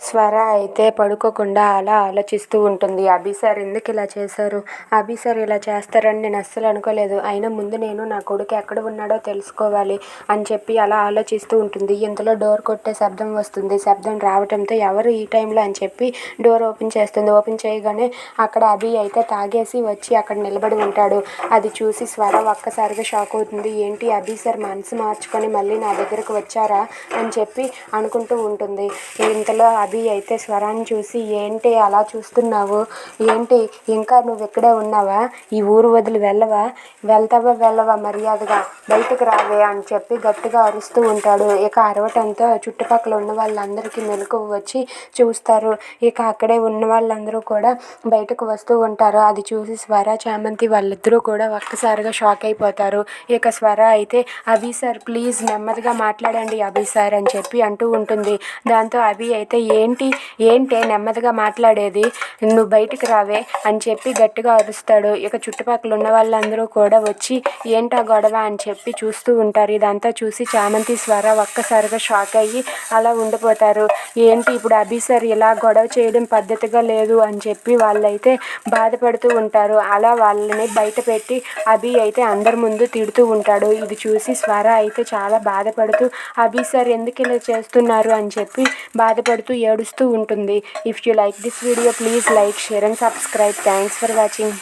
స్వర అయితే పడుకోకుండా అలా ఆలోచిస్తూ ఉంటుంది. అభి సార్ ఎందుకు ఇలా చేశారు, అభి సార్ ఇలా చేస్తారని నేను అస్సలు అనుకోలేదు. అయినా ముందు నేను నా కొడుకు ఎక్కడ ఉన్నాడో తెలుసుకోవాలి అని చెప్పి అలా ఆలోచిస్తూ ఉంటుంది. ఇంతలో డోర్ కొట్టే శబ్దం వస్తుంది. శబ్దం రావడంతో ఎవరు ఈ టైంలో అని చెప్పి డోర్ ఓపెన్ చేస్తుంది. ఓపెన్ చేయగానే అక్కడ అభి అయితే తాగేసి వచ్చి అక్కడ నిలబడి ఉంటాడు. అది చూసి స్వర ఒక్కసారిగా షాక్ అవుతుంది. ఏంటి అభి సార్ మనసు మార్చుకొని మళ్ళీ నా దగ్గరకు వచ్చారా అని చెప్పి అనుకుంటూ ఉంటుంది. ఇంతలో అభి అయితే స్వరాన్ని చూసి ఏంటి అలా చూస్తున్నావు, ఏంటి ఇంకా నువ్వు ఇక్కడే ఉన్నావా, ఈ ఊరు వదిలి వెళ్ళవా మర్యాదగా బయటకు రావే అని చెప్పి గట్టిగా అరుస్తూ ఉంటాడు. ఇక అరవటంతో చుట్టుపక్కల ఉన్న వాళ్ళందరికీ మెలకువ వచ్చి చూస్తారు. ఇక అక్కడే ఉన్న వాళ్ళందరూ కూడా బయటకు వస్తూ ఉంటారు. అది చూసి స్వర చామంతి వాళ్ళిద్దరూ కూడా ఒక్కసారిగా షాక్ అయిపోతారు. ఇక స్వర అయితే అభి సార్ ప్లీజ్ నెమ్మదిగా మాట్లాడండి అభి సార్ అని చెప్పి అంటూ ఉంటుంది. దాంతో అభి అయితే ఏంటే నెమ్మదిగా మాట్లాడేది, నువ్వు బయటికి రావే అని చెప్పి గట్టిగా అరుస్తాడు. ఇక చుట్టుపక్కల ఉన్న వాళ్ళందరూ కూడా వచ్చి ఏంటా గొడవ అని చెప్పి చూస్తూ ఉంటారు. ఇదంతా చూసి చామంతి స్వర ఒక్కసారిగా షాక్ అయ్యి అలా ఉండిపోతారు. ఏంటి ఇప్పుడు అభి సార్ ఇలా గొడవ చేయడం పద్ధతిగా లేదు అని చెప్పి వాళ్ళైతే బాధపడుతూ ఉంటారు. అలా వాళ్ళని బయట పెట్టి అభి అయితే అందరి ముందు తిడుతూ ఉంటాడు. ఇది చూసి స్వర అయితే చాలా బాధపడుతూ అభి సార్ ఎందుకు ఇలా చేస్తున్నారు అని చెప్పి బాధపడుతూ ఏడుస్తూ ఉంటుంది. If you like this video please like, share and subscribe. Thanks for watching.